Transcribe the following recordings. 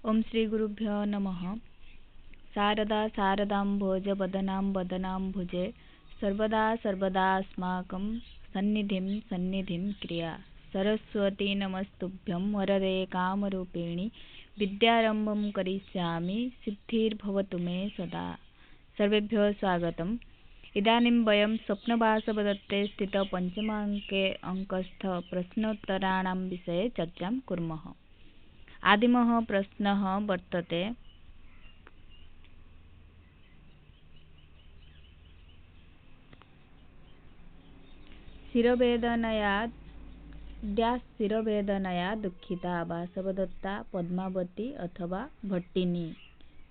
ओम श्री गुरुभ्यो नमः। शारदा शारदाम्भोज वदनां वदनाम्भुजे सर्वदा सर्वदास्माकं सन्निधिं सन्निधिं क्रिया। सरस्वती नमस्तुभ्यं वरदे कामरूपिणी विद्यारम्भं करिष्यामि सिद्धिर्भवतु मे सदा। सर्वेभ्यो स्वागतम्। इदानीं वयं स्वप्नवासवदत्ते स्थित पंचमाङ्के अङ्कस्थ प्रश्नोत्तराणां विषये चर्चां कुर्मः। आदिमः प्रश्नः वर्तते शिरोवेदनया दुःखिता वासवदत्ता पद्मावती अथवा भट्टिनी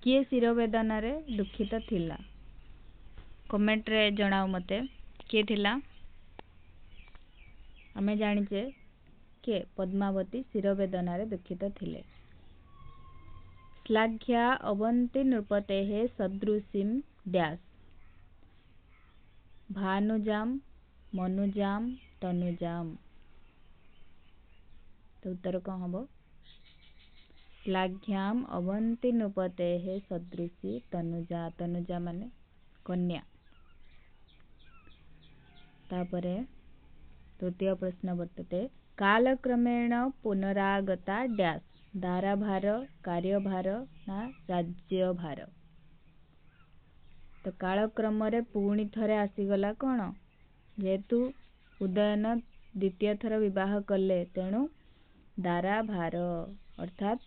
किए शिरोवेदन रे दुखित थिला? कमेंट रे जणाओ मते किए थिला। आमे जानिचे के पद्मावती शिरोवेदन रे दुखित थिले। श्लाघ्या अवंती नृपतेः सदृशीं डैश भानुजां मनुजां तनुजां। तो उत्तर कौन हबो? श्लाघ्याम अवंती नृपतेः सदृशी तनुजा। तनुजा माने कन्या। तापरे तृतीय प्रश्न वर्तते कालक्रमेण पुनरागता डैश दाराभार कार्यभार ना राज्यभार। तो कालक्रम रे पुणी थरे आसीगला कौन? जेहेतु उदयन द्वितीय थर विवाह कले तेणु दाराभार अर्थात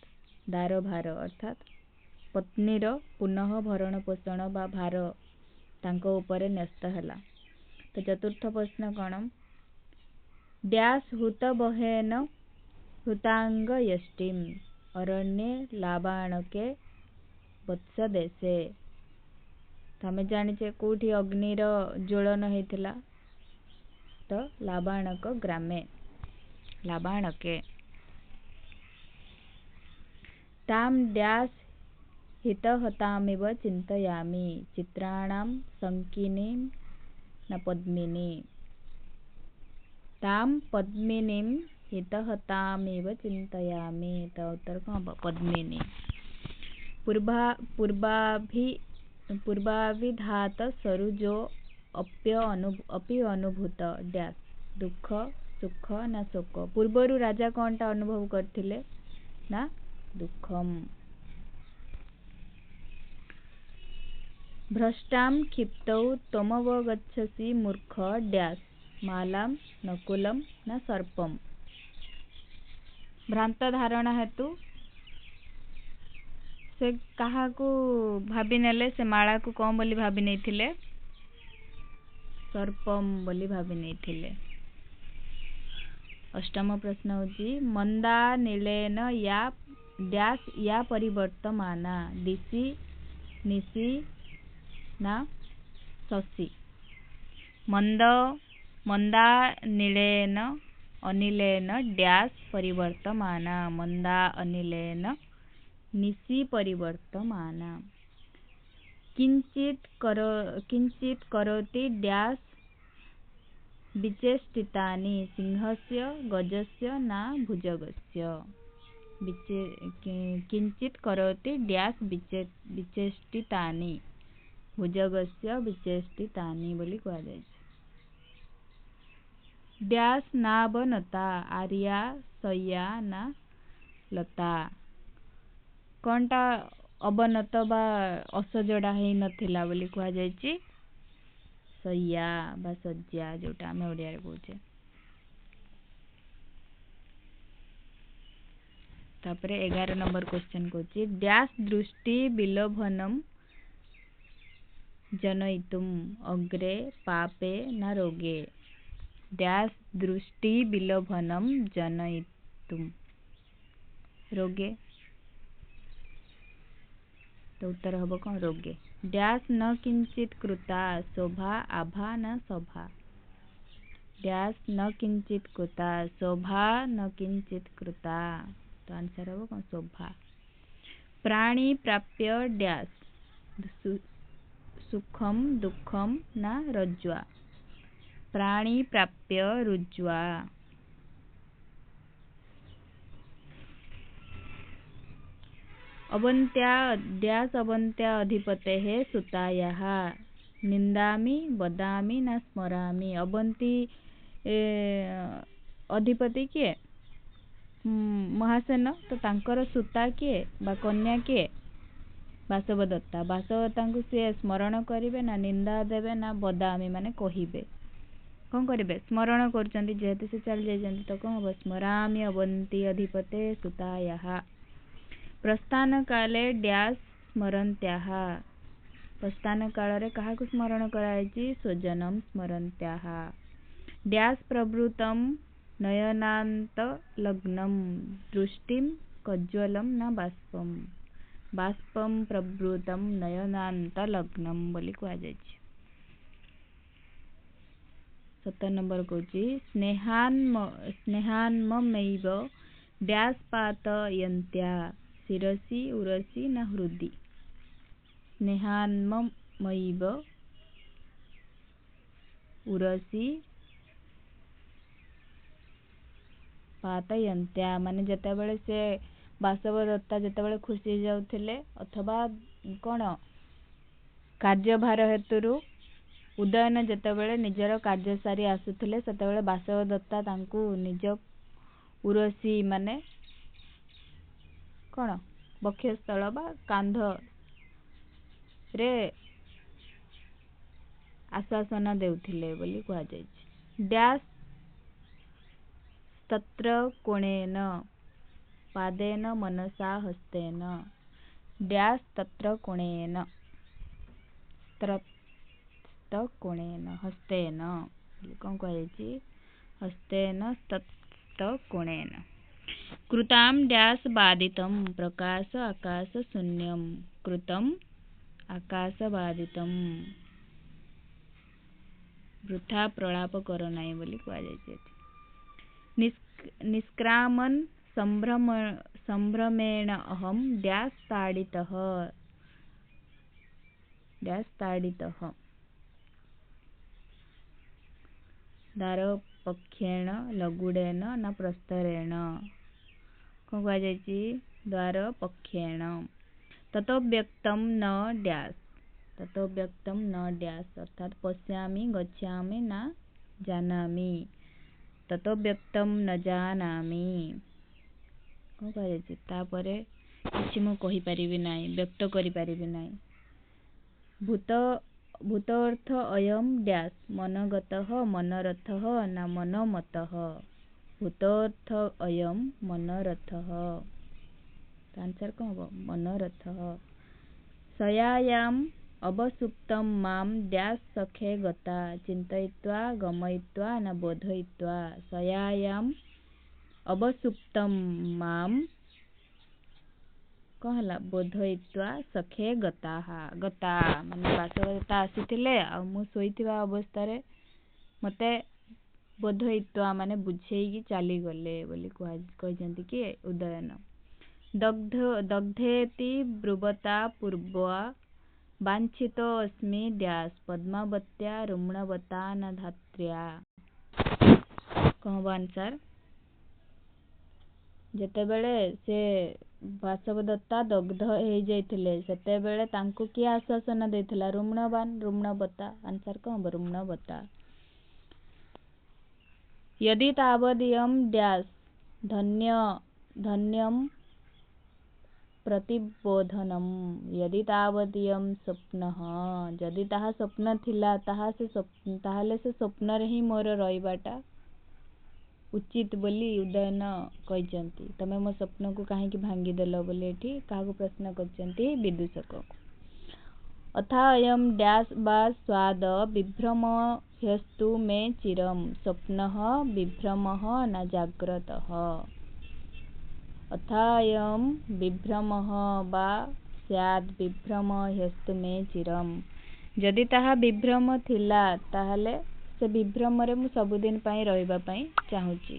दारभार अर्थात पत्नीर पुनः भरण पोषण बा भार तांको उपरे न्यस्त हैला। तो चतुर्थ प्रश्न कौन? डैश हुत बहेन हुतांग यष्टिम अरण्ये लाबाणके वत्स देशे। तो हमें जानिचे कोठी अग्निर ज्वलन हेतिला? तो लाबाणक ग्रामे लाबाणके। ताम डैश हितहतामिव चिन्तयामि चित्राणां संकिनीं न पद्मिनी। ताम पद्मिनीं हितहतामिव चिन्तयामि। तो उत्तर कौन? पद्मिनी। पूर्वाभिधात सरुजो अपि अनुभूत डैश दुख सुख ना शोक। पूर्वरु राजा कौनटा अनुभव करथिले ना दुखम। भ्रष्टां क्षिप्तौ त्वमवगच्छसि मूर्ख डैश मालां नकुलं ना सर्पम। भ्रांत धारणा हेतु से कहा को भाभी नेले से माला को कौन बोली भाभी नहीं थिले? सर्पम बोली भाभी नहीं थिले। अष्टम प्रश्न होची मंदा नीलेन या डैश या परिवर्तमाना दिशि निशि ना शशि। मंदा नीलेन अनिलेन डैश परिवर्तमाना मंदा अनिलेन निशि परिवर्तमाना। किंचित करोति डैश विचेष्टितानि सिंहस्य गजस्य ना भुजगस्य। किंचित करोति डैश विचेष्टितानि भुजगस्य विचेष्टितानि बोली कहा जाय। डैश नावनता आर्या सय्या ना लता। कौनटा अवनत बा असजड़ा है नथिला बोली कहा जायछि? सय्या बा सज्जा जोटा आमे ओडिया रे कहूचे। तापरे 11 नंबर क्वेश्चन कहूची डैश दृष्टि विलोभनम जनयितुम अग्रे पापे ना रोगे। डैश दृष्टि विलोभनम जनयितुम रोगे। तो उत्तर हबो कौन? रोगे। डैश न किंचित कृता शोभा आभा न सभा। डैश न किंचित कृता शोभा न किंचित कृता। तो आंसर हबो कौन? शोभा। प्राणी प्राप्य डैश सुखम दुखम ना रज्ज्वा। प्राणी प्राप्य रुज्ज्वा। अवन्त्या डैश अवन्त्या अधिपतेः सुतायाः निन्दामि वदामि न स्मरामि। अवंती अधिपति किए? महासेन। तो तांकर सुता किए बा कन्या किए? बासवदत्ता। बासवदत्ता को सी स्मरण करेंगे ना निंदा देवे ना बदामी माने कहिबे। कौन करेंगे? स्मरण करचंदी जेहेतु से चल जाइछंती तो कौन हम स्मरामि अवंती अधिपते सुतायाः। प्रस्थान काले डैश स्मरन्त्याः। प्रस्थान काल रे कहा को स्मरण करायछि? स्वजनम स्मरन्त्याः। डैश प्रवृत्तम नयनांत लग्नम दृष्टिम कज्ज्वलम न बाष्पम। बाष्पम प्रवृत्तम नयनांत लग्नम बोली कहा जायछि। 7 नंबर कहछि स्नेहान्ममैव डैश पातयन्त्या शिरसि उरसि न हृदि। स्नेहान्ममैव उरसि पातयन्त्या माने जेतेबेले से बासवदत्ता जेतेबेले खुशी जाउथिले अथवा कोन कार्यभार हेतुरु उदयन जेतेबेले निजर कार्य सारी आसुथिले सेतेबेले बासवदत्ता तांकु निज उरसी माने कोन बक्षस्थल बा कांध रे आश्वासन देउथिले बोली कहा जायछि। डैश तत्र कोणेन पादेन मनसा हस्तेन। डैश तत्र कोणेन कोणेन हस्तेन कौन कहा जायछि? हस्तेन तत्र कोणेन। कृताम डैश बाधितम प्रकाश आकाश शून्यम। कृतम आकाश बाधितम वृथा प्रलाप कर नाही बोली कहा जायछि। निष्क्रामन संभ्रमेण अहम डैश ताडितः। डैश ताडितः द्वारपक्षेण लगुडेन न प्रस्तरेण। कौन कहा जायछि? द्वारपक्षेण। ततो व्यक्तम न डैश। ततो व्यक्तम न डैश अर्थात पश्यामि गच्छामि न जानामि। ततो व्यक्तम न जानामि। कौन कहा जायछि? तापरे किछि मु कहि परिबि नाही व्यक्त करि परिबि नाही। भूतर्थ अयम डैश मनगतः मनरथः न मनमतः। भूतर्थ अयम मनरथः आंसर कौन हो? मनरथः। सयायाम अवसुप्तम माम डैश सखे गता चिंतयित्वा गमयित्वा न बोधयित्वा। सयायाम अवसुप्तम माम कौन हला? बोधयित्वा सखे गताः। गता माने बासवदत्ता आसीथिले आ मु सोईथिबा अवस्था रे मते बोधयित्वा माने बुझेईकी चली गले बोली कहिसंती कि उदयन। दग्धेति ब्रुवता पूर्वा वांछितो अस्मि डैश पद्मावत्या रुम्णवता न धात्र्या। कौन आंसर? जेतेबेले से बासवदत्ता दग्ध हो जाइथिले सेतेबेले तांको किए आश्वासन देथिला? रुम्णवान रुम्णवता आंसर कौन? रुम्णवता। यदि तावदियं डैश धन्यम प्रतिबोधनम। यदि तावदियं स्वप्नः जदि ताहा स्वप्न थिला ताहाले से स्वप्न रे ही मोर रहिबाटा उचित बोली उदयन कहिसंती। तमे मो स्वप्न को काहे की भांगी देलो बोली एठी काहा प्रश्न करचंती? विदूषक। अथा अयम डैश बा स्वाद विभ्रम ह्यस्तु मे चिरम। स्वप्नः विभ्रमः न जाग्रतः। अथा अयम विभ्रमः बा स्याद विभ्रम ह्यस्तु मे चिरम। जदि ताहा विभ्रम थिला ताहाले से विभ्रम रे मु सबुदिन पई रहिबा पई चाहूची।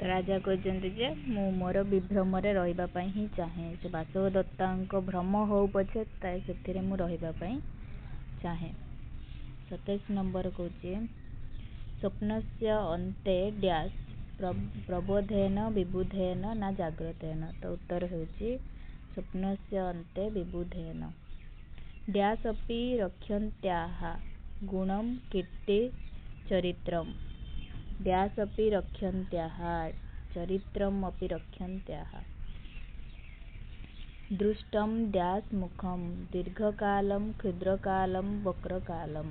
राजा कहते जे मु मोर विभ्रम रे रहिबा पई ही चाहे। से बासवदत्ता भ्रम हो पछे से मु रहिबा पई चाहे। 27 नंबर कौचे स्वप्नस्य अन्ते डैश प्रबोधेन विबुधेन ना जाग्रतेन। तो उत्तर होची स्वप्नस्य अन्ते विबुधेन। डैश अपि रक्षन्त्याः गुणं कीर्ति चरित्रम्। डैश अपि रक्षन्त्याः चरित्रम् अपि रक्षन्त्याः। दृष्टं डैश मुखं दीर्घकालं क्षुद्रकालं वक्रकालं।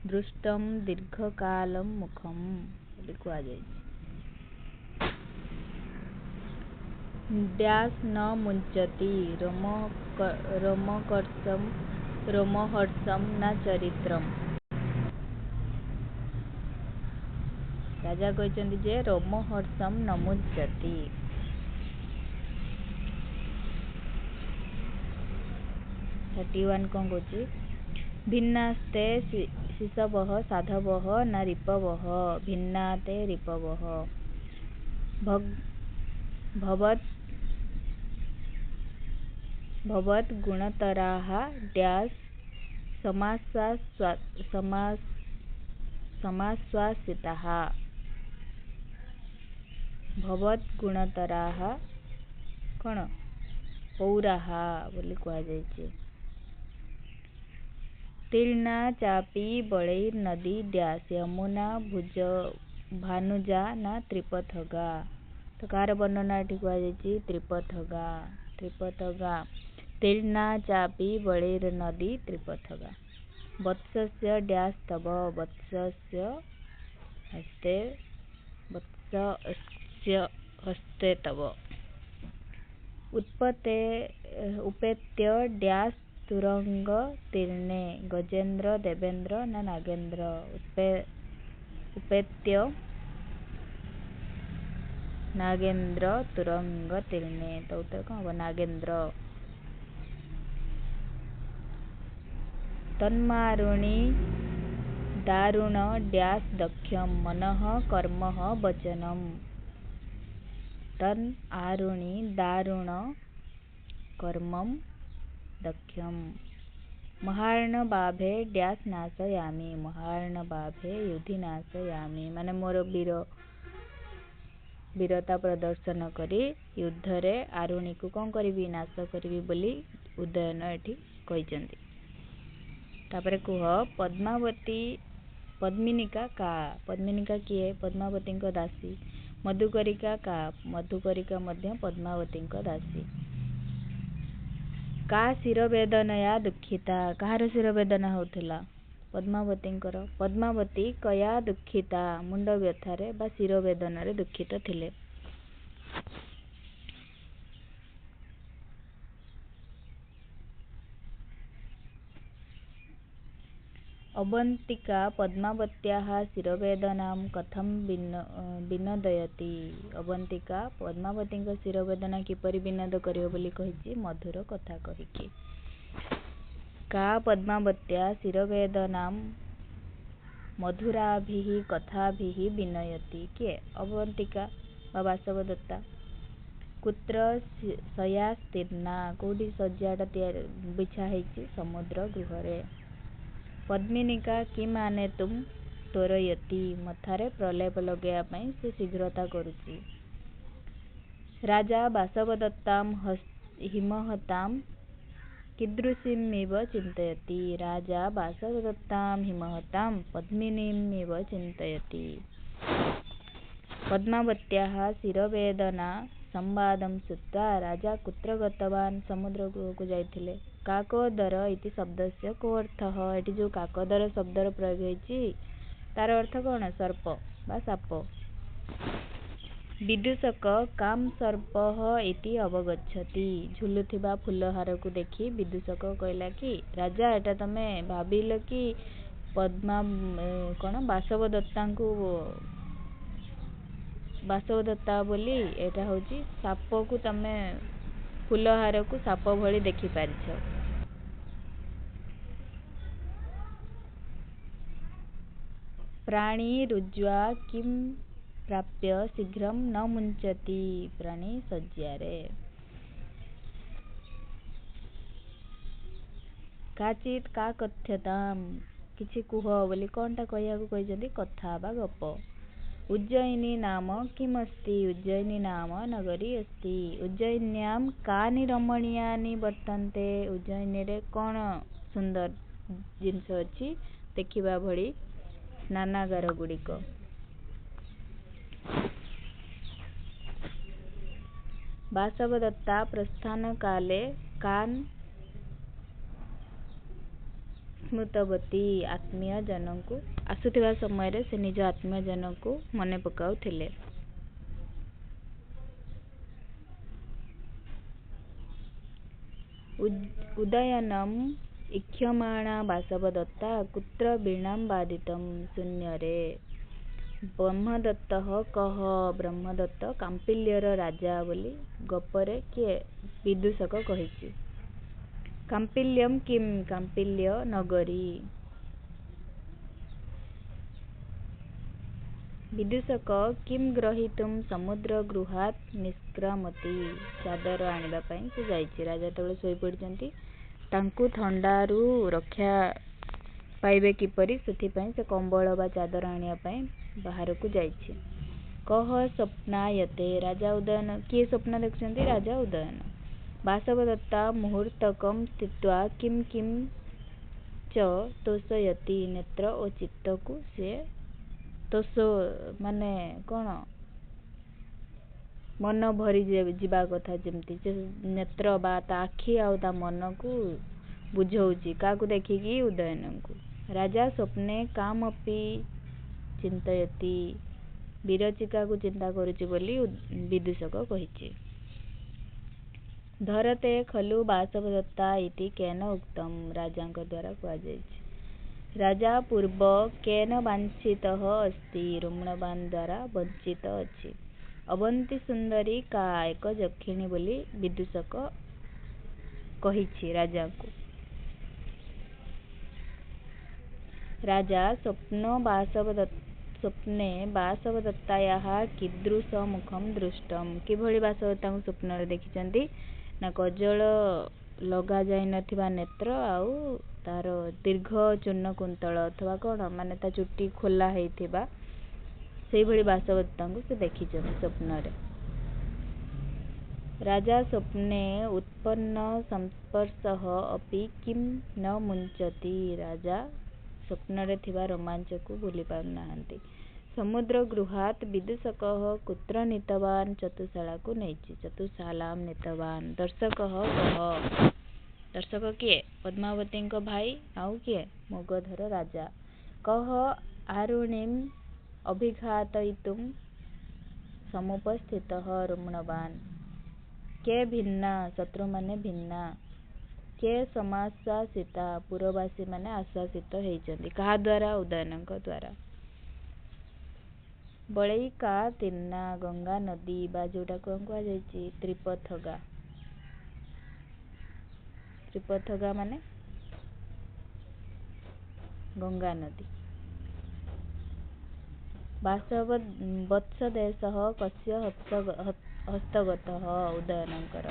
दृष्टं दीर्घकालं मुखम लिखा जाए। डैश न मुंचति रोमहर्षं न चरित्रम। राजा कहते जे रोमहर्षं न मुंचति। 31 कौन कौची भिन्नास्ते शिशवः साधवः न रिपवः। भिन्नाते रिपवः। भवत् गुणतराः डैश समाश्वासिताः। भवत् गुणतराः कौन पौराः बोली कहा जायछि। तीर्णा चापि बलैर्नदी डैश यमुना भानुजा ना त्रिपथगा। तो कार वर्णना एठी कहा जायछि त्रिपथगा। त्रिपथगा तीर्णा चापि बलैर्नदी त्रिपथगा। वत्सस्य डैश तव वत्सस्य हस्ते तव। उपेत्य डैश तुरंग तीर्णे गजेन्द्र देवेन्द्र ना नागेन्द्र। उपेत्य नागेन्द्र तुरंग तीर्णे। तो उत्तर कौन होगा नागेन्द्र। तन्मारुणी दारुण डैश दक्षम मनः कर्मः वचनम। तन आरुणि दारुण कर्मं दक्षम। महार्णबाभे डैश नाशयामि। महार्णबाभे युधि नाशयामि माने मोर वीरता प्रदर्शन करी युद्ध रे आरुणि को कौन करी नाश करी बोली उदयन एठी कहिचंती। तापरे कुह पद्मावती पद्मिनिका का। पद्मिनिका किए पद्मावती दासी। मधुकरिका का। मधुकरिका मध्य पद्मावती दासी। का शिरवेदनया दुखिता। कहार शिरवेदना होथिला पद्मावती। पद्मावती कया दुखिता मुंड व्यथारे बा शिरवेदन रे दुखित थिले। अवंतिका पद्मावत्याः शिरवेदनां कथं विनोदयति। अवंतिका पद्मावती शिरवेदना किपरि विनोद करियो बोली कहिछि मधुर कथा कहिकी। का पद्मावत्या शिरवेदनां मधुराभिः कथाभिः विनयति। किए अवंतिका बा वासवदत्ता। कुत्र शय्यास्तीर्णा कोडी शय्याटा बिछा ହେଇଛି समुद्र गृहरे। पद्मिनिका किम आनेतुम त्वरयति मथारे प्रलेप लगेया पई से शीघ्रता करुची। राजा वासवदत्तां हिमहतां कीदृशीमिव चिन्तयति। राजा वासवदत्तां हिमहतां पद्मिनीमिव चिन्तयति। पद्मावत्याः शिरवेदना संवादं श्रुत्वा राजा कुत्र गतवान् समुद्रगृहକୁ ଯାଇଥିଲେ। काकोदर इति शब्दस्य को अर्थः। एटी जो काकोदर शब्दर प्रयोग होईछि तार अर्थ कौन सर्प बा साप। विदूषक काम सर्पः इति अवगच्छति। झुलुथिबा फुलहार को देखी विदूषक कहला कि राजा एटा तमे भाबिल कि पद्मा कौन वासवदत्ता बोली एटा होची साप को तमे फुलहार को साप भली देखि पारिछ। प्राणी रुज्वा किम प्राप्य शीघ्रं न मुंचति। प्राणी सज्जारे। काचित् का कथ्यताम् किछि कुह बोली कौनटा कहयाकु कहिसंती कथा बा गप। उज्जयिनी नाम किमस्ति उज्जयिनी नाम नगरी अस्ति। उज्जयिन्यां कानि रमणीयानि वर्तन्ते उज्जयिनी रे कौन सुंदर जिनस अछि देखिबा भଳି स्नानागार गुड़िक। वासवदत्ता प्रस्थान काले कान स्मृतवती आत्मीय जनकु आसुथिबा समय से निज आत्मीय जनकु मने पकाउथिले। उदयनम इक्ष्यमाणा वासवदत्ता कुत्र वीणां वादितं शून्यरे। ब्रह्मदत्तः कह ब्रह्मदत्त काम्पिल्यर राजा बोली गपरे किए विदूषक कहिछि। काम्पिल्यम किम काम्पिल्य नगरी। विदूषक किम ग्रहीतुम समुद्र गृहात निष्क्रामति। चादर आनिबा पई से जाइछि। राजा तळे सोई पडिचंती तांकु ठंडारू रक्षा पाइबे किपरि सेथि पई से कंबळ बा चादर आनिया पई बाहर को जाइछि। कह स्वप्नायते राजा उदयन किए स्वप्न देखुचंती राजा उदयन। वासवदत्ता मुहूर्तकं स्थित्वा किम किम च तोषयति। नेत्र ओ चित्त को से तोष माने कौन मन भरी जीवा कथा जेमती से नेत्र बा ता आखि आउ ता मन को बुझौची काकु देखिकी उदयन को। राजा स्वप्ने कामपि चिंतयति विरचिका को चिंता करुची बोली विदूषक कहिछि। धरते खलु वासवदत्ता इति केन उक्तम राजांक द्वारा कहा जाइछि। राजा पूर्व केन वांछितः अस्ति रुम्णवान द्वारा वंचित अछि। अवंती सुंदरी का एक जक्षिणी बोली विदूषक कहिछि राजा को। राजा स्वप्ने वासवदत्तायाः कीदृश मुखम दृष्टम किभଳି वासवदत्ता को स्वप्न देखिचंती ना कजल लगा जाई नथिबा नेत्र आउ तार दीर्घ चूर्ण कुंतल अथवा कौन माने ता चुट्टी खोला हेथिबा सेई भଳି वासवदत्ता को से देखिचंती स्वप्न रे। राजा स्वप्ने उत्पन्न संस्पर्शः अपि किम न मुंचति। राजा स्वप्न रे थिबा रोमांच को भूली पारुनाहांती। समुद्र गृहात विदूषकः कुत्र नीतवान चतुशाला को नैछि। चतुशालाम नीतवान। दर्शकः कह दर्शक किए पद्मावती को भाई आउ किए मगधर राजा। कह आरुणीम अभिघातयितुम समुपस्थितः रुम्णवान। के भिन्ना शत्रु माने भिन्ना। के समाश्वासिता पुरवासी माने आश्वासित हेइचंदी कहा द्वारा उदयनक द्वारा। बळई का तिन्ना गंगा नदी बा जोटा को कहा जाइछि त्रिपथगा। त्रिपथगा माने गंगा नदी। वत्सदेशः कस्य हस्तगतः उदयनकर।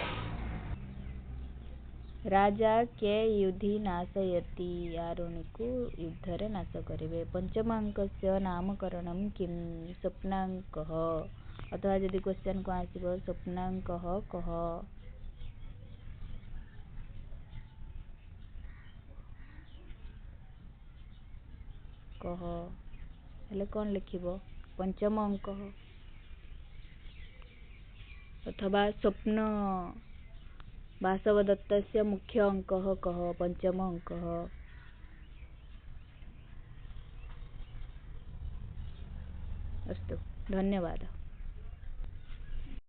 राजा के युधि नाशयति आरुणि को युद्ध रे नाश करिवे। पंचमांकस्य नामकरणम किम स्वप्नांकः अथवा यदि क्वेश्चन को आसीबो स्वप्नांकः कह। कह हेले कौन लिखिबो पंचम अंक अथवा स्वप्न वासवदत्तस्य मुख्य अंकः कह पंचम अंकः। अस्तु धन्यवाद।